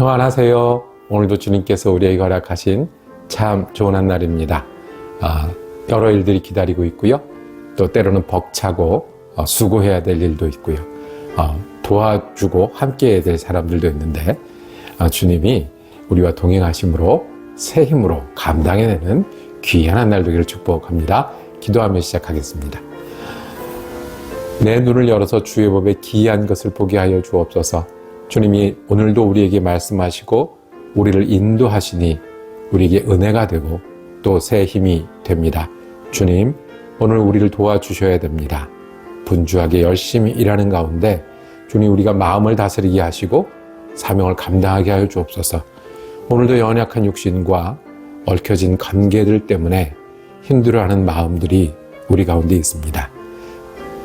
평안하세요. 오늘도 주님께서 우리에게 허락하신 참 좋은 한 날입니다. 여러 일들이 기다리고 있고요. 또 때로는 벅차고 수고해야 될 일도 있고요. 도와주고 함께해야 될 사람들도 있는데 주님이 우리와 동행하심으로 새 힘으로 감당해내는 귀한 한 날 되기를 축복합니다. 기도하며 시작하겠습니다. 내 눈을 열어서 주의 법에 기이한 것을 보게 하여 주옵소서. 주님이 오늘도 우리에게 말씀하시고 우리를 인도하시니 우리에게 은혜가 되고 또 새 힘이 됩니다. 주님, 오늘 우리를 도와주셔야 됩니다. 분주하게 열심히 일하는 가운데 주님, 우리가 마음을 다스리게 하시고 사명을 감당하게 하여 주옵소서. 오늘도 연약한 육신과 얽혀진 관계들 때문에 힘들어하는 마음들이 우리 가운데 있습니다.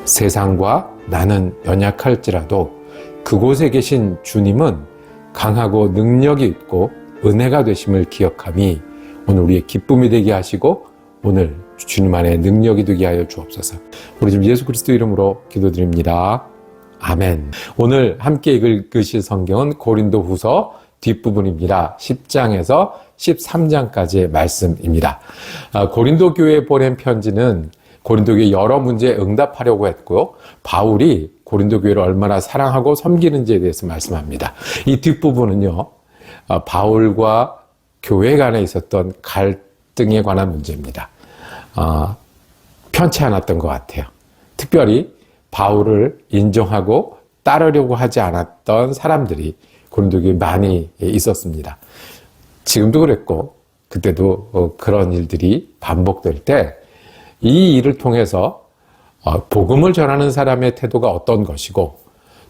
세상과 나는 연약할지라도 그곳에 계신 주님은 강하고 능력이 있고 은혜가 되심을 기억함이 오늘 우리의 기쁨이 되게 하시고 오늘 주님 안에 능력이 되게 하여 주옵소서. 우리 지금 예수 그리스도 이름으로 기도드립니다. 아멘. 오늘 함께 읽으실 성경은 고린도후서 뒷부분입니다. 10장에서 13장까지의 말씀입니다. 고린도 교회에 보낸 편지는 고린도 교회 여러 문제에 응답하려고 했고요. 바울이 고린도 교회를 얼마나 사랑하고 섬기는지에 대해서 말씀합니다. 이 뒷부분은요, 바울과 교회 간에 있었던 갈등에 관한 문제입니다. 편치 않았던 것 같아요. 특별히 바울을 인정하고 따르려고 하지 않았던 사람들이 고린도 교회에 많이 있었습니다. 지금도 그랬고 그때도 그런 일들이 반복될 때 이 일을 통해서 복음을 전하는 사람의 태도가 어떤 것이고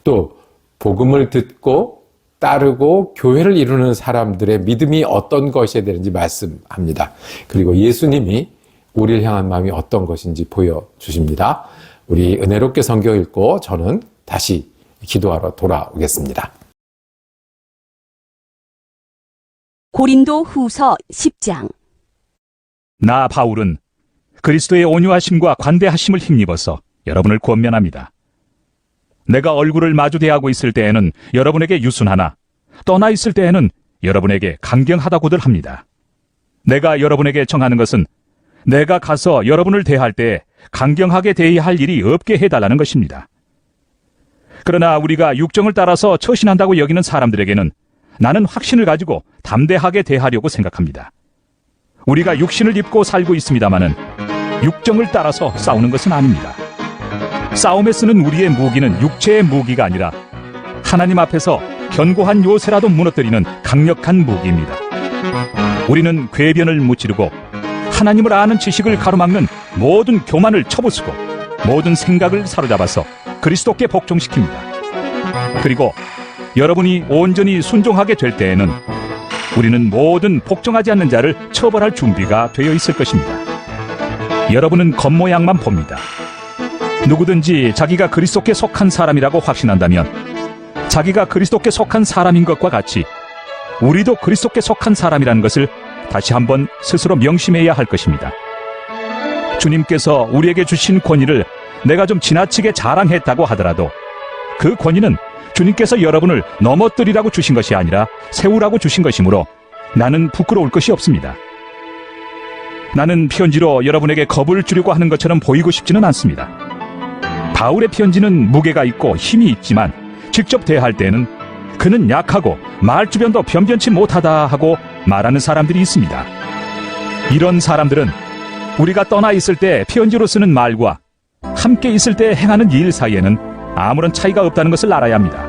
또 복음을 듣고 따르고 교회를 이루는 사람들의 믿음이 어떤 것이 되는지 말씀합니다. 그리고 예수님이 우리를 향한 마음이 어떤 것인지 보여주십니다. 우리 은혜롭게 성경 읽고 저는 다시 기도하러 돌아오겠습니다. 고린도 후서 10장. 나 바울은 그리스도의 온유하심과 관대하심을 힘입어서 여러분을 권면합니다. 내가 얼굴을 마주 대하고 있을 때에는 여러분에게 유순하나 떠나 있을 때에는 여러분에게 강경하다고들 합니다. 내가 여러분에게 정하는 것은 내가 가서 여러분을 대할 때 강경하게 대해야 할 일이 없게 해달라는 것입니다. 그러나 우리가 육정을 따라서 처신한다고 여기는 사람들에게는 나는 확신을 가지고 담대하게 대하려고 생각합니다. 우리가 육신을 입고 살고 있습니다마는 육정을 따라서 싸우는 것은 아닙니다. 싸움에 쓰는 우리의 무기는 육체의 무기가 아니라 하나님 앞에서 견고한 요새라도 무너뜨리는 강력한 무기입니다. 우리는 궤변을 무찌르고 하나님을 아는 지식을 가로막는 모든 교만을 쳐부수고 모든 생각을 사로잡아서 그리스도께 복종시킵니다. 그리고 여러분이 온전히 순종하게 될 때에는 우리는 모든 복종하지 않는 자를 처벌할 준비가 되어 있을 것입니다. 여러분은 겉모양만 봅니다. 누구든지 자기가 그리스도께 속한 사람이라고 확신한다면 자기가 그리스도께 속한 사람인 것과 같이 우리도 그리스도께 속한 사람이라는 것을 다시 한번 스스로 명심해야 할 것입니다. 주님께서 우리에게 주신 권위를 내가 좀 지나치게 자랑했다고 하더라도 그 권위는 주님께서 여러분을 넘어뜨리라고 주신 것이 아니라 세우라고 주신 것이므로 나는 부끄러울 것이 없습니다. 나는 편지로 여러분에게 겁을 주려고 하는 것처럼 보이고 싶지는 않습니다. 바울의 편지는 무게가 있고 힘이 있지만 직접 대할 때는 그는 약하고 말주변도 변변치 못하다 하고 말하는 사람들이 있습니다. 이런 사람들은 우리가 떠나 있을 때 편지로 쓰는 말과 함께 있을 때 행하는 일 사이에는 아무런 차이가 없다는 것을 알아야 합니다.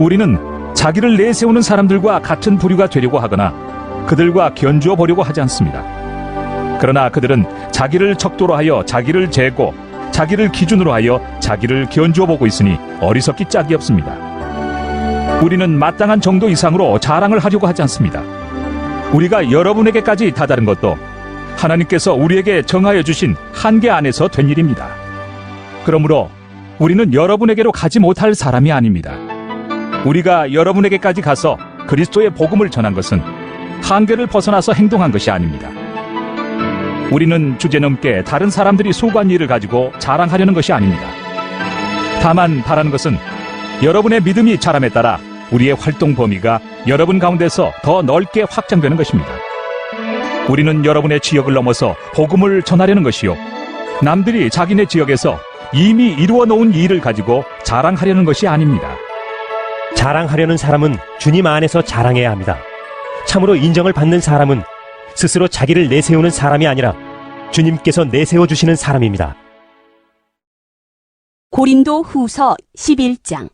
우리는 자기를 내세우는 사람들과 같은 부류가 되려고 하거나 그들과 견주어 보려고 하지 않습니다. 그러나 그들은 자기를 척도로 하여 자기를 재고 자기를 기준으로 하여 자기를 견주어 보고 있으니 어리석기 짝이 없습니다. 우리는 마땅한 정도 이상으로 자랑을 하려고 하지 않습니다. 우리가 여러분에게까지 다다른 것도 하나님께서 우리에게 정하여 주신 한계 안에서 된 일입니다. 그러므로 우리는 여러분에게로 가지 못할 사람이 아닙니다. 우리가 여러분에게까지 가서 그리스도의 복음을 전한 것은 한계를 벗어나서 행동한 것이 아닙니다. 우리는 주제넘게 다른 사람들이 수고한 일을 가지고 자랑하려는 것이 아닙니다. 다만 바라는 것은 여러분의 믿음이 자람에 따라 우리의 활동 범위가 여러분 가운데서 더 넓게 확장되는 것입니다. 우리는 여러분의 지역을 넘어서 복음을 전하려는 것이요, 남들이 자기네 지역에서 이미 이루어 놓은 일을 가지고 자랑하려는 것이 아닙니다. 자랑하려는 사람은 주님 안에서 자랑해야 합니다. 참으로 인정을 받는 사람은 스스로 자기를 내세우는 사람이 아니라 주님께서 내세워 주시는 사람입니다. 고린도 후서 11장.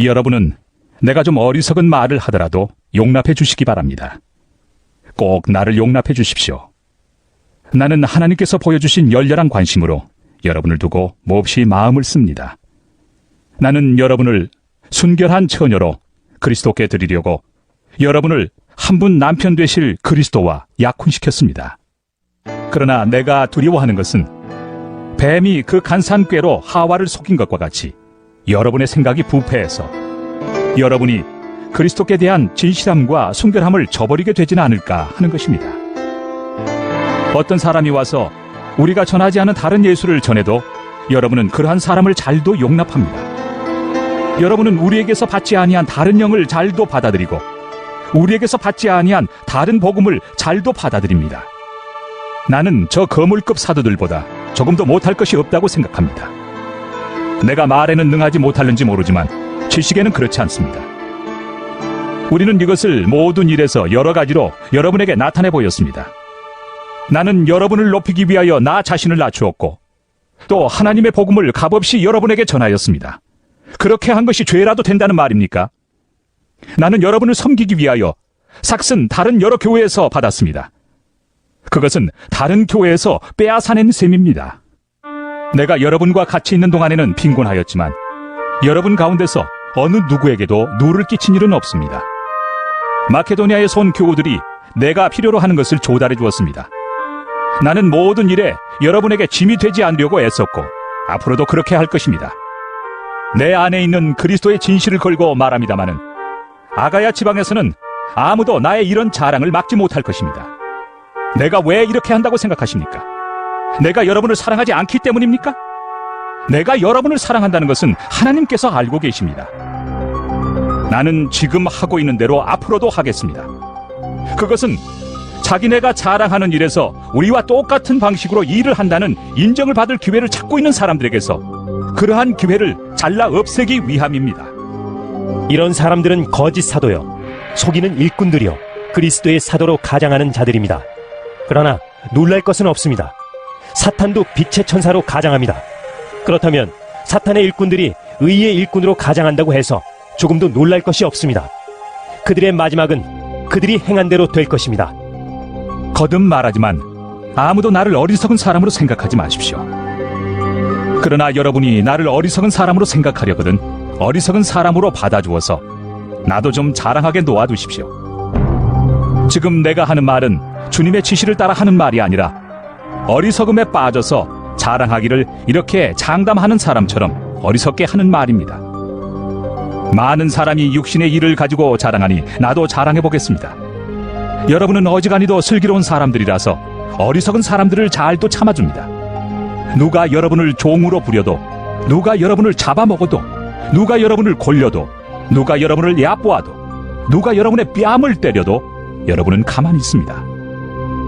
여러분은 내가 좀 어리석은 말을 하더라도 용납해 주시기 바랍니다. 꼭 나를 용납해 주십시오. 나는 하나님께서 보여주신 열렬한 관심으로 여러분을 두고 몹시 마음을 씁니다. 나는 여러분을 순결한 처녀로 그리스도께 드리려고 여러분을 한 분 남편 되실 그리스도와 약혼시켰습니다. 그러나 내가 두려워하는 것은 뱀이 그 간사한 꾀로 하와를 속인 것과 같이 여러분의 생각이 부패해서 여러분이 그리스도께 대한 진실함과 순결함을 저버리게 되지는 않을까 하는 것입니다. 어떤 사람이 와서 우리가 전하지 않은 다른 예수를 전해도 여러분은 그러한 사람을 잘도 용납합니다. 여러분은 우리에게서 받지 아니한 다른 영을 잘도 받아들이고 우리에게서 받지 아니한 다른 복음을 잘도 받아들입니다. 나는 저 거물급 사도들보다 조금도 못할 것이 없다고 생각합니다. 내가 말에는 능하지 못할는지 모르지만 지식에는 그렇지 않습니다. 우리는 이것을 모든 일에서 여러 가지로 여러분에게 나타내 보였습니다. 나는 여러분을 높이기 위하여 나 자신을 낮추었고 또 하나님의 복음을 값없이 여러분에게 전하였습니다. 그렇게 한 것이 죄라도 된다는 말입니까? 나는 여러분을 섬기기 위하여 삭슨 다른 여러 교회에서 받았습니다. 그것은 다른 교회에서 빼앗아낸 셈입니다. 내가 여러분과 같이 있는 동안에는 빈곤하였지만 여러분 가운데서 어느 누구에게도 누를 끼친 일은 없습니다. 마케도니아에서 온 교우들이 내가 필요로 하는 것을 조달해 주었습니다. 나는 모든 일에 여러분에게 짐이 되지 않으려고 애썼고 앞으로도 그렇게 할 것입니다. 내 안에 있는 그리스도의 진실을 걸고 말합니다마는 아가야 지방에서는 아무도 나의 이런 자랑을 막지 못할 것입니다. 내가 왜 이렇게 한다고 생각하십니까? 내가 여러분을 사랑하지 않기 때문입니까? 내가 여러분을 사랑한다는 것은 하나님께서 알고 계십니다. 나는 지금 하고 있는 대로 앞으로도 하겠습니다. 그것은 자기네가 자랑하는 일에서 우리와 똑같은 방식으로 일을 한다는 인정을 받을 기회를 찾고 있는 사람들에게서 그러한 기회를 잘라 없애기 위함입니다. 이런 사람들은 거짓 사도요, 속이는 일꾼들이요, 그리스도의 사도로 가장하는 자들입니다. 그러나 놀랄 것은 없습니다. 사탄도 빛의 천사로 가장합니다. 그렇다면 사탄의 일꾼들이 의의 일꾼으로 가장한다고 해서 조금도 놀랄 것이 없습니다. 그들의 마지막은 그들이 행한 대로 될 것입니다. 거듭 말하지만 아무도 나를 어리석은 사람으로 생각하지 마십시오. 그러나 여러분이 나를 어리석은 사람으로 생각하려거든 어리석은 사람으로 받아주어서 나도 좀 자랑하게 놓아두십시오. 지금 내가 하는 말은 주님의 지시를 따라 하는 말이 아니라 어리석음에 빠져서 자랑하기를 이렇게 장담하는 사람처럼 어리석게 하는 말입니다. 많은 사람이 육신의 일을 가지고 자랑하니 나도 자랑해보겠습니다. 여러분은 어지간히도 슬기로운 사람들이라서 어리석은 사람들을 잘도 참아줍니다. 누가 여러분을 종으로 부려도, 누가 여러분을 잡아먹어도, 누가 여러분을 골려도, 누가 여러분을 얕보아도, 누가 여러분의 뺨을 때려도 여러분은 가만히 있습니다.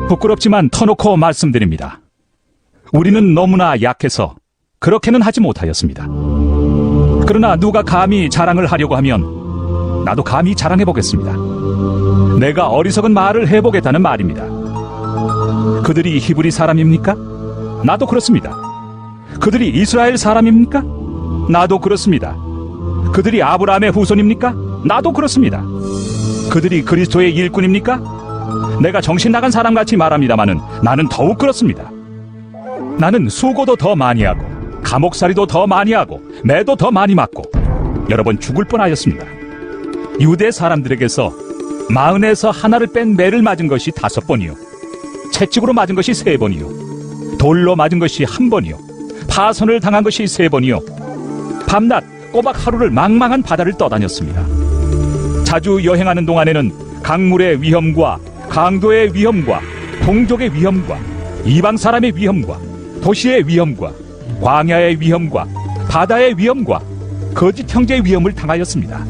부끄럽지만 터놓고 말씀드립니다. 우리는 너무나 약해서 그렇게는 하지 못하였습니다. 그러나 누가 감히 자랑을 하려고 하면 나도 감히 자랑해보겠습니다. 내가 어리석은 말을 해보겠다는 말입니다. 그들이 히브리 사람입니까? 나도 그렇습니다. 그들이 이스라엘 사람입니까? 나도 그렇습니다. 그들이 아브라함의 후손입니까? 나도 그렇습니다. 그들이 그리스도의 일꾼입니까? 내가 정신 나간 사람같이 말합니다마는 나는 더욱 그렇습니다. 나는 수고도 더 많이 하고 감옥살이도 더 많이 하고 매도 더 많이 맞고 여러 번 죽을 뻔하였습니다. 유대 사람들에게서 마흔에서 하나를 뺀 매를 맞은 것이 5번이요, 채찍으로 맞은 것이 3번이요, 돌로 맞은 것이 1번이요, 파선을 당한 것이 3번이요, 밤낮 꼬박 하루를 망망한 바다를 떠다녔습니다. 자주 여행하는 동안에는 강물의 위험과 강도의 위험과 동족의 위험과 이방 사람의 위험과 도시의 위험과 광야의 위험과 바다의 위험과 거짓 형제의 위험을 당하였습니다.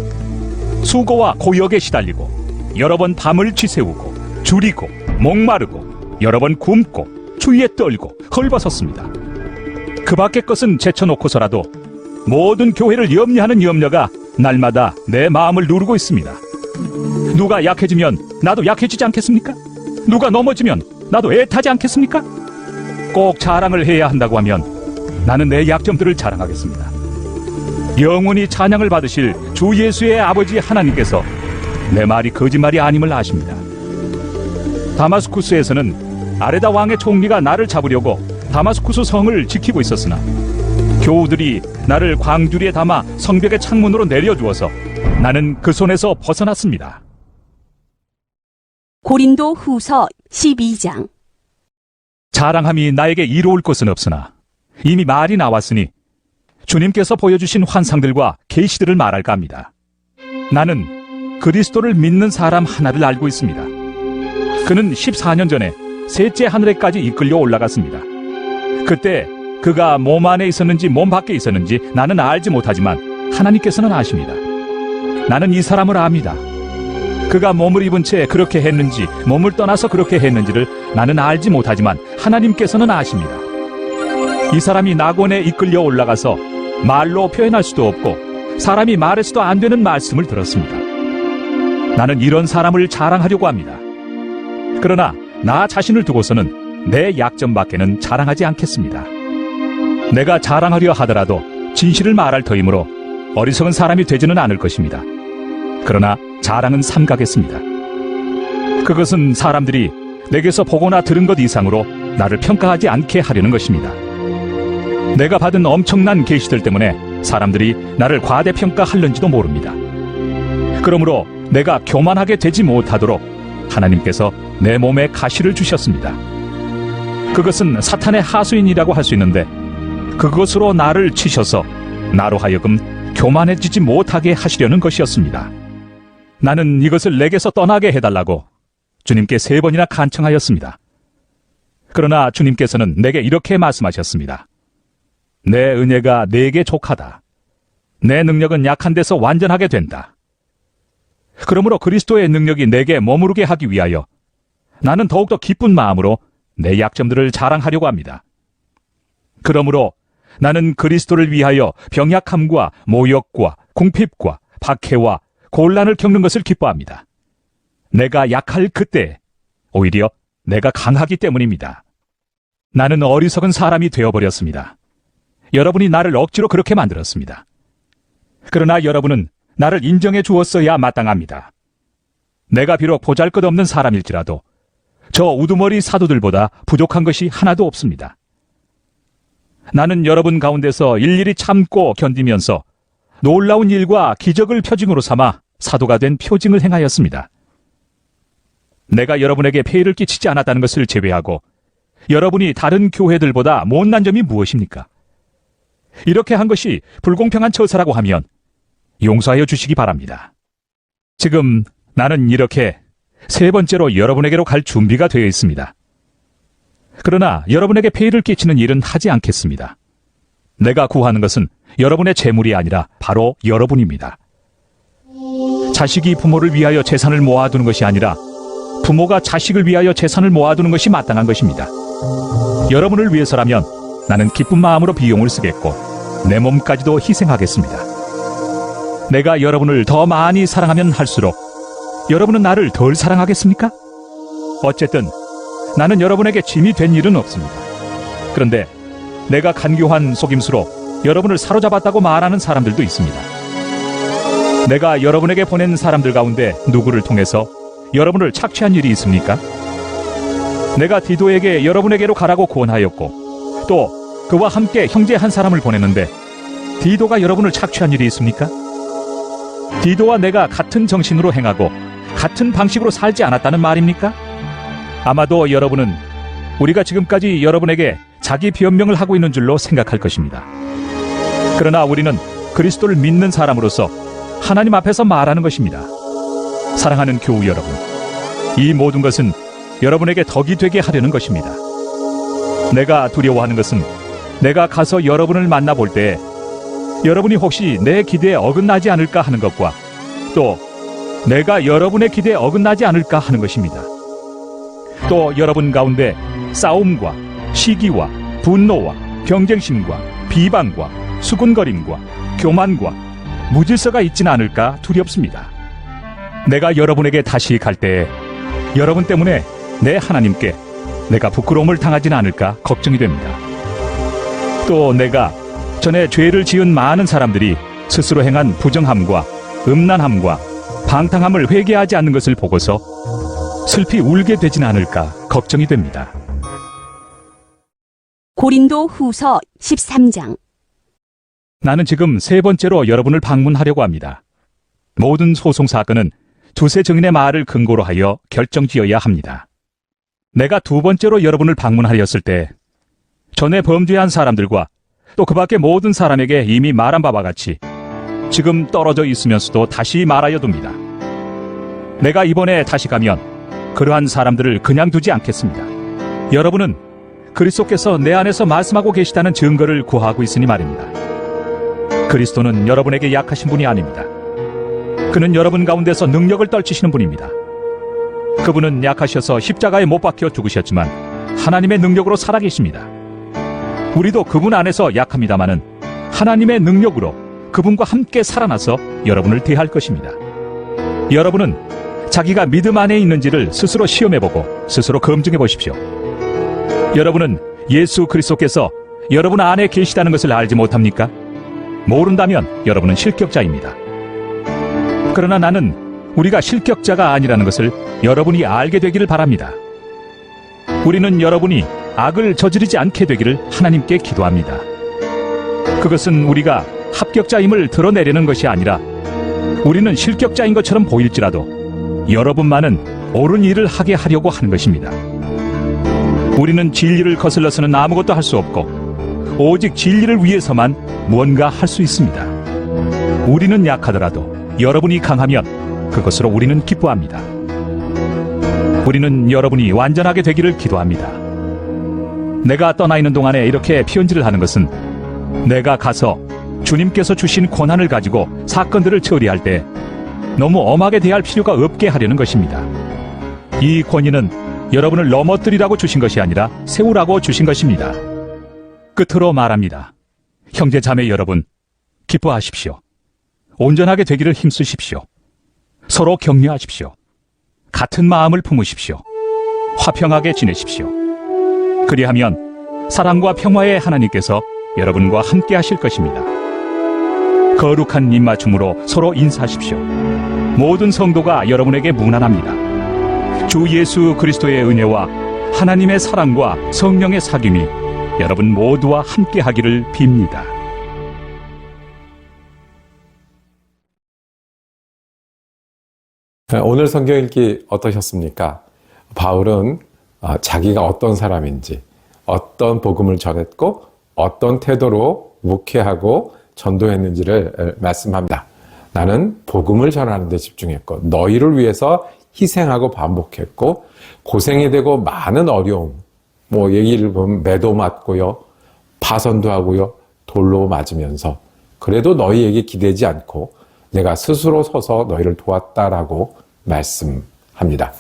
수고와 고역에 시달리고 여러 번 밤을 지새우고 줄이고 목마르고 여러 번 굶고 추위에 떨고 헐벗었습니다. 그 밖의 것은 제쳐놓고서라도 모든 교회를 염려하는 염려가 날마다 내 마음을 누르고 있습니다. 누가 약해지면 나도 약해지지 않겠습니까? 누가 넘어지면 나도 애타지 않겠습니까? 꼭 자랑을 해야 한다고 하면 나는 내 약점들을 자랑하겠습니다. 영원히 찬양을 받으실 주 예수의 아버지 하나님께서 내 말이 거짓말이 아님을 아십니다. 다마스쿠스에서는 아레다 왕의 총리가 나를 잡으려고 다마스쿠스 성을 지키고 있었으나 교우들이 나를 광주리에 담아 성벽의 창문으로 내려주어서 나는 그 손에서 벗어났습니다. 고린도 후서 12장. 자랑함이 나에게 이로울 것은 없으나 이미 말이 나왔으니 주님께서 보여주신 환상들과 계시들을 말할까 합니다. 나는 그리스도를 믿는 사람 하나를 알고 있습니다. 그는 14년 전에 셋째 하늘에까지 이끌려 올라갔습니다. 그때 그가 몸 안에 있었는지 몸 밖에 있었는지 나는 알지 못하지만 하나님께서는 아십니다. 나는 이 사람을 압니다. 그가 몸을 입은 채 그렇게 했는지 몸을 떠나서 그렇게 했는지를 나는 알지 못하지만 하나님께서는 아십니다. 이 사람이 낙원에 이끌려 올라가서 말로 표현할 수도 없고 사람이 말해서도 안 되는 말씀을 들었습니다. 나는 이런 사람을 자랑하려고 합니다. 그러나 나 자신을 두고서는 내 약점밖에는 자랑하지 않겠습니다. 내가 자랑하려 하더라도 진실을 말할 터이므로 어리석은 사람이 되지는 않을 것입니다. 그러나 자랑은 삼가겠습니다. 그것은 사람들이 내게서 보거나 들은 것 이상으로 나를 평가하지 않게 하려는 것입니다. 내가 받은 엄청난 계시들 때문에 사람들이 나를 과대평가할는지도 모릅니다. 그러므로 내가 교만하게 되지 못하도록 하나님께서 내 몸에 가시를 주셨습니다. 그것은 사탄의 하수인이라고 할 수 있는데 그것으로 나를 치셔서 나로 하여금 교만해지지 못하게 하시려는 것이었습니다. 나는 이것을 내게서 떠나게 해달라고 주님께 3번이나 간청하였습니다. 그러나 주님께서는 내게 이렇게 말씀하셨습니다. 내 은혜가 내게 족하다. 내 능력은 약한 데서 완전하게 된다. 그러므로 그리스도의 능력이 내게 머무르게 하기 위하여 나는 더욱더 기쁜 마음으로 내 약점들을 자랑하려고 합니다. 그러므로 나는 그리스도를 위하여 병약함과 모욕과 궁핍과 박해와 곤란을 겪는 것을 기뻐합니다. 내가 약할 그때 오히려 내가 강하기 때문입니다. 나는 어리석은 사람이 되어버렸습니다. 여러분이 나를 억지로 그렇게 만들었습니다. 그러나 여러분은 나를 인정해 주었어야 마땅합니다. 내가 비록 보잘것없는 사람일지라도 저 우두머리 사도들보다 부족한 것이 하나도 없습니다. 나는 여러분 가운데서 일일이 참고 견디면서 놀라운 일과 기적을 표징으로 삼아 사도가 된 표징을 행하였습니다. 내가 여러분에게 폐해를 끼치지 않았다는 것을 제외하고 여러분이 다른 교회들보다 못난 점이 무엇입니까? 이렇게 한 것이 불공평한 처사라고 하면 용서하여 주시기 바랍니다. 지금 나는 이렇게 3번째로 여러분에게로 갈 준비가 되어 있습니다. 그러나 여러분에게 폐해를 끼치는 일은 하지 않겠습니다. 내가 구하는 것은 여러분의 재물이 아니라 바로 여러분입니다. 자식이 부모를 위하여 재산을 모아두는 것이 아니라 부모가 자식을 위하여 재산을 모아두는 것이 마땅한 것입니다. 여러분을 위해서라면 나는 기쁜 마음으로 비용을 쓰겠고 내 몸까지도 희생하겠습니다. 내가 여러분을 더 많이 사랑하면 할수록 여러분은 나를 덜 사랑하겠습니까? 어쨌든 나는 여러분에게 짐이 된 일은 없습니다. 그런데 내가 간교한 속임수로 여러분을 사로잡았다고 말하는 사람들도 있습니다. 내가 여러분에게 보낸 사람들 가운데 누구를 통해서 여러분을 착취한 일이 있습니까? 내가 디도에게 여러분에게로 가라고 권하였고 또 그와 함께 형제 한 사람을 보냈는데 디도가 여러분을 착취한 일이 있습니까? 디도와 내가 같은 정신으로 행하고 같은 방식으로 살지 않았다는 말입니까? 아마도 여러분은 우리가 지금까지 여러분에게 자기 변명을 하고 있는 줄로 생각할 것입니다. 그러나 우리는 그리스도를 믿는 사람으로서 하나님 앞에서 말하는 것입니다. 사랑하는 교우 여러분, 이 모든 것은 여러분에게 덕이 되게 하려는 것입니다. 내가 두려워하는 것은 내가 가서 여러분을 만나볼 때 여러분이 혹시 내 기대에 어긋나지 않을까 하는 것과 또 내가 여러분의 기대에 어긋나지 않을까 하는 것입니다. 또 여러분 가운데 싸움과 시기와 분노와 경쟁심과 비방과 수군거림과 교만과 무질서가 있지는 않을까 두렵습니다. 내가 여러분에게 다시 갈 때에 여러분 때문에 내 하나님께 내가 부끄러움을 당하지는 않을까 걱정이 됩니다. 또 내가 전에 죄를 지은 많은 사람들이 스스로 행한 부정함과 음란함과 방탕함을 회개하지 않는 것을 보고서 슬피 울게 되지는 않을까 걱정이 됩니다. 고린도 후서 13장. 나는 지금 세 번째로 여러분을 방문하려고 합니다. 모든 소송 사건은 두세 증인의 말을 근거로 하여 결정지어야 합니다. 내가 두 번째로 여러분을 방문하였을 때 전에 범죄한 사람들과 또 그 밖의 모든 사람에게 이미 말한 바와 같이 지금 떨어져 있으면서도 다시 말하여 둡니다. 내가 이번에 다시 가면 그러한 사람들을 그냥 두지 않겠습니다. 여러분은 그리스도께서 내 안에서 말씀하고 계시다는 증거를 구하고 있으니 말입니다. 그리스도는 여러분에게 약하신 분이 아닙니다. 그는 여러분 가운데서 능력을 떨치시는 분입니다. 그분은 약하셔서 십자가에 못 박혀 죽으셨지만 하나님의 능력으로 살아계십니다. 우리도 그분 안에서 약합니다마는 하나님의 능력으로 그분과 함께 살아나서 여러분을 대할 것입니다. 여러분은 자기가 믿음 안에 있는지를 스스로 시험해보고 스스로 검증해 보십시오. 여러분은 예수 그리스도께서 여러분 안에 계시다는 것을 알지 못합니까? 모른다면 여러분은 실격자입니다. 그러나 나는 우리가 실격자가 아니라는 것을 여러분이 알게 되기를 바랍니다. 우리는 여러분이 악을 저지르지 않게 되기를 하나님께 기도합니다. 그것은 우리가 합격자임을 드러내려는 것이 아니라 우리는 실격자인 것처럼 보일지라도 여러분만은 옳은 일을 하게 하려고 하는 것입니다. 우리는 진리를 거슬러서는 아무것도 할 수 없고 오직 진리를 위해서만 무언가 할 수 있습니다. 우리는 약하더라도 여러분이 강하면 그것으로 우리는 기뻐합니다. 우리는 여러분이 완전하게 되기를 기도합니다. 내가 떠나 있는 동안에 이렇게 편지를 하는 것은 내가 가서 주님께서 주신 권한을 가지고 사건들을 처리할 때 너무 엄하게 대할 필요가 없게 하려는 것입니다. 이 권위는 여러분을 넘어뜨리라고 주신 것이 아니라 세우라고 주신 것입니다. 끝으로 말합니다. 형제 자매 여러분, 기뻐하십시오. 온전하게 되기를 힘쓰십시오. 서로 격려하십시오. 같은 마음을 품으십시오. 화평하게 지내십시오. 그리하면 사랑과 평화의 하나님께서 여러분과 함께 하실 것입니다. 거룩한 입맞춤으로 서로 인사하십시오. 모든 성도가 여러분에게 문안합니다. 주 예수 그리스도의 은혜와 하나님의 사랑과 성령의 사귐이 여러분 모두와 함께 하기를 빕니다. 오늘 성경 읽기 어떠셨습니까? 바울은 자기가 어떤 사람인지, 어떤 복음을 전했고 어떤 태도로 목회하고 전도했는지를 말씀합니다. 나는 복음을 전하는 데 집중했고 너희를 위해서 희생하고 반복했고 고생이 되고 많은 어려움, 얘기를 보면 매도 맞고요, 파선도 하고요, 돌로 맞으면서 그래도 너희에게 기대지 않고 내가 스스로 서서 너희를 도왔다라고 말씀합니다.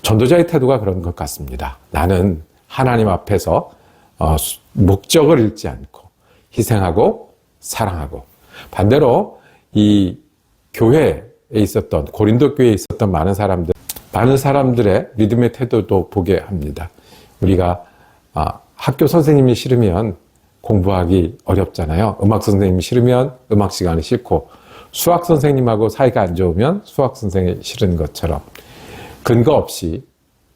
전도자의 태도가 그런 것 같습니다. 나는 하나님 앞에서 목적을 잃지 않고 희생하고 사랑하고, 반대로 이 교회에 있었던, 고린도 교회에 있었던 많은 사람들의 믿음의 태도도 보게 합니다. 우리가 학교 선생님이 싫으면 공부하기 어렵잖아요. 음악 선생님이 싫으면 음악 시간이 싫고, 수학 선생님하고 사이가 안 좋으면 수학 선생이 싫은 것처럼 근거 없이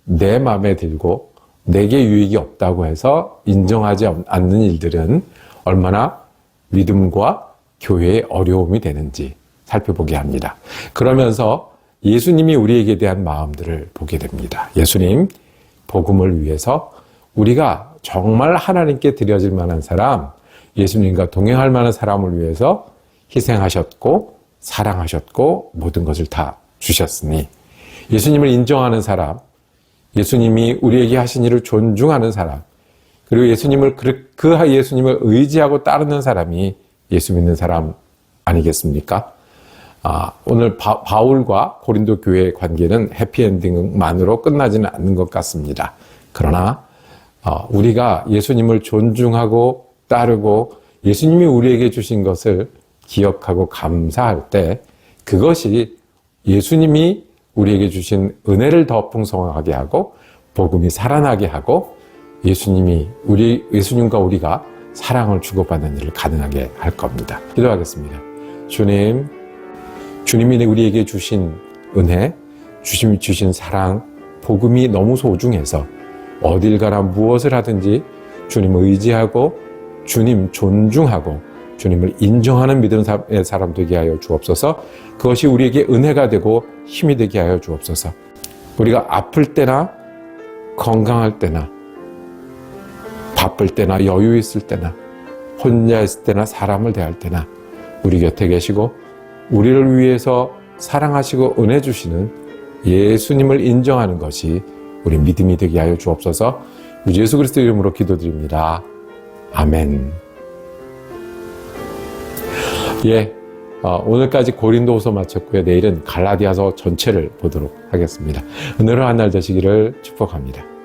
내 마음에 들고 내게 유익이 없다고 해서 인정하지 않는 일들은 얼마나 믿음과 교회의 어려움이 되는지 살펴보게 합니다. 그러면서 예수님이 우리에게 대한 마음들을 보게 됩니다. 예수님, 복음을 위해서 우리가 정말 하나님께 드려질 만한 사람, 예수님과 동행할 만한 사람을 위해서 희생하셨고 사랑하셨고 모든 것을 다 주셨으니, 예수님을 인정하는 사람, 예수님이 우리에게 하신 일을 존중하는 사람, 그리고 예수님을 의지하고 따르는 사람이 예수 믿는 사람 아니겠습니까? 오늘 바울과 고린도 교회의 관계는 해피엔딩만으로 끝나지는 않는 것 같습니다. 그러나 우리가 예수님을 존중하고 따르고 예수님이 우리에게 주신 것을 기억하고 감사할 때 그것이 예수님이 우리에게 주신 은혜를 더 풍성하게 하고 복음이 살아나게 하고 예수님과 우리가 사랑을 주고받는 일을 가능하게 할 겁니다. 기도하겠습니다. 주님이 우리에게 주신 은혜, 주님이 주신 사랑, 복음이 너무 소중해서 어딜 가나 무엇을 하든지 주님을 의지하고 주님 존중하고 주님을 인정하는 믿음의 사람 되게 하여 주옵소서. 그것이 우리에게 은혜가 되고 힘이 되게 하여 주옵소서. 우리가 아플 때나 건강할 때나 바쁠 때나 여유 있을 때나 혼자 있을 때나 사람을 대할 때나 우리 곁에 계시고 우리를 위해서 사랑하시고 은혜 주시는 예수님을 인정하는 것이 우리 믿음이 되게 하여 주옵소서. 예수 그리스도 이름으로 기도드립니다. 아멘. 오늘까지 고린도후서 마쳤고요. 내일은 갈라디아서 전체를 보도록 하겠습니다. 은혜로운 한 날 되시기를 축복합니다.